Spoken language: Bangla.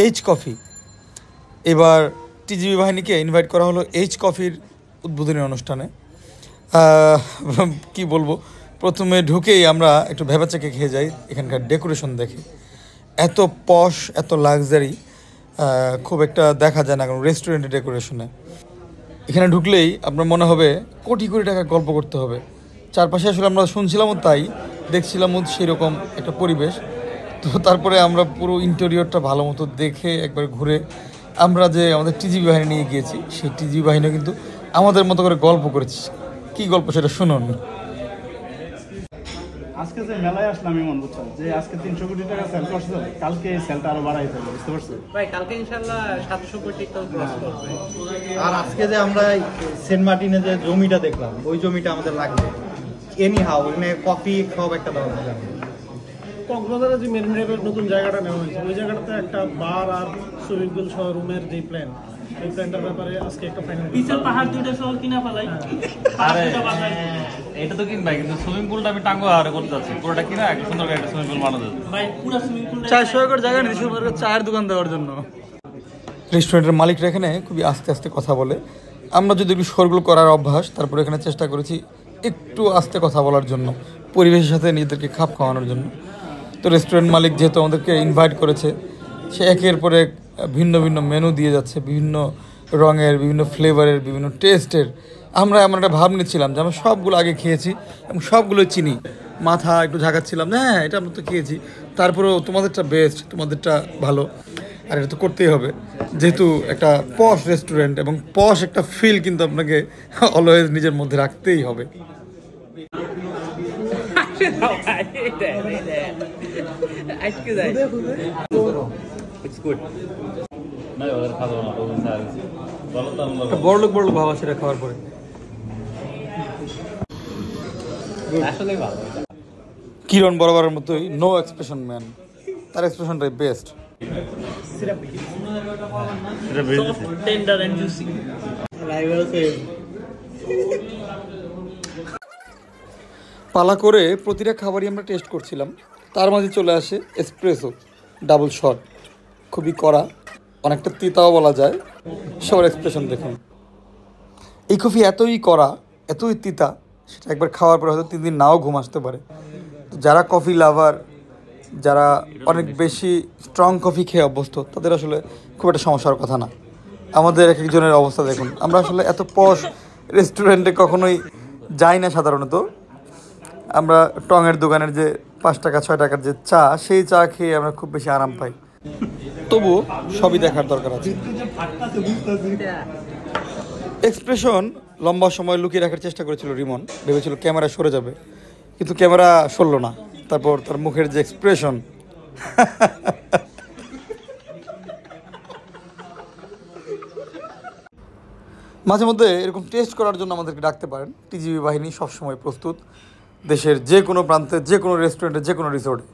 H coffee. এবার টিজিবি বাহিনীকে ইনভাইট করা হলো এইচ কফির উদ্বোধনী অনুষ্ঠানে। কি বলবো, প্রথমে ঢুকেই আমরা একটু ভেবাচাকে খেয়ে যাই এখানকার ডেকোরেশন দেখে। এত পশ, এত লাক্সারি খুব একটা দেখা যায় না কারণ রেস্টুরেন্টের ডেকোরেশনে। এখানে ঢুকলেই আপনার মনে হবে কোটি কোটি টাকা গল্প করতে হবে। চারপাশে আসলে আমরা শুনছিলামও তাই, দেখছিলামও সেরকম একটা পরিবেশ। তো তারপরে আমরা পুরো ইন্টেরিয়রটা ভালো মতো দেখে একবার ঘুরে আমরা যে আমাদের টিজিবি বাহিনী নিয়ে গিয়েছি, সেই টিজিবি বাহিনীও কিন্তু আমাদের মতো করে গল্প করেছি। কী গল্প সেটা শুনুন। আজকে যে মেলায় আসলাম এমন বুঝছো যে আজকে 300 কোটি টাকা সেল করছে, কালকে এই সেলটা আরো বাড়াইতে হবে, বুঝতে পারছো ভাই? কালকে ইনশাআল্লাহ 700 কোটি টাকা ক্রস করবে। আর আজকে যে আমরা সেন্ট মার্টিনে যে জমিটা দেখলাম, ওই জমিটা আমাদের লাগবে। এনি হাউ ওখানে কফি খাওয়া একটা দাম লাগবে। কক্সবাজারে যে মেরিনের নতুন জায়গাটা নেওয়া হয়েছে, ওই জায়গাটাতে একটা বার আর সুইমিং পুল সহ রুমের যে প্ল্যান, এই প্ল্যানটার ব্যাপারে আজকে একটা ফাইনাল। পিছের পাহাড় দুটো সহ কিনা ফেলাই। আরে এটা তো কিনবাই, কিন্তু সুইমিং পুলটা আমি টাঙ্গো আরে করতে যাচ্ছি, পুরোটা কিনা একটা সুন্দর একটা সুইমিং পুল বানাতে যাচ্ছি ভাই। পুরো সুইমিং পুল 400 একর জায়গা নিয়েছে চায়ের দোকান দেওয়ার জন্য। রেস্টুরেন্টের মালিকরা এখানে খুবই আস্তে আস্তে কথা বলে। আমরা যদি একটু শোরগোল করার অভ্যাস, তারপরে এখানে চেষ্টা করেছি একটু আস্তে কথা বলার জন্য, পরিবেশের সাথে নিজেদেরকে খাপ খাওয়ানোর জন্য। তো রেস্টুরেন্ট মালিক যেহেতু আমাদেরকে ইনভাইট করেছে, সে একের পর এক ভিন্ন ভিন্ন মেনু দিয়ে যাচ্ছে, বিভিন্ন রঙের, বিভিন্ন ফ্লেভারের, বিভিন্ন টেস্টের। আমরা এমন একটা ভাব নিচ্ছিলাম যে আমরা সবগুলো আগে খেয়েছি এবং সবগুলো চিনি। মাথা একটু ঝাঁকাচ্ছিলাম, হ্যাঁ এটা আমরা তো খেয়েছি, তারপরেও তোমাদেরটা বেস্ট, তোমাদেরটা ভালো। আর এটা তো করতেই হবে, যেহেতু একটা পশ রেস্টুরেন্ট এবং পশ একটা ফিল কিন্তু আপনাকে অলওয়েজ নিজের মধ্যে রাখতেই হবে। বড়লোক বড়লোক ভাব আছে এটা খাওয়ার পরে। কিরণ বরাবরের মতোই নো এক্সপ্রেশন ম্যান, তার এক্সপ্রেশনটাই বেস্ট। Tender and juicy. পালা করে প্রতিটা খাবারই আমরা টেস্ট করছিলাম, তার মাঝে চলে আসে এসপ্রেসো ডাবল শট। খুবই কড়া, অনেকটা তিতাও বলা যায়। সবার এক্সপ্রেশন দেখুন। এই কফি এতই কড়া, এতই তিতা, সেটা একবার খাওয়ার পরে হয়তো 3 দিন নাও ঘুম আসতে পারে। তো যারা কফি লাভার, যারা অনেক বেশি স্ট্রং কফি খেয়ে অভ্যস্ত, তাদের আসলে খুব একটা সমস্যার কথা না। আমাদের এক একজনের অবস্থা দেখুন। আমরা আসলে এত পশ রেস্টুরেন্টে কখনোই যাই না সাধারণত। আমরা টঙের দোকানের যে 5 টাকা 6 টাকার যে চা, সেই চা খেয়ে আমরা খুব বেশি আরাম পাই। তবুও সবই দেখার দরকার আছে। এক্সপ্রেশন লম্বা সময় লুকিয়ে রাখার চেষ্টা করেছিল রিমন, ভেবেছিল ক্যামেরা সরে যাবে, কিন্তু ক্যামেরা সরলো না। তারপর তার মুখের যে এক্সপ্রেশন, মাঝে মধ্যে এরকম টেস্ট করার জন্য আমাদেরকে ডাকতে পারেন। টিজিবি বাহিনী সবসময় প্রস্তুত, দেশের যে কোনো প্রান্তে, যে কোনো রেস্টুরেন্টে, যে কোনো রিসোর্টে।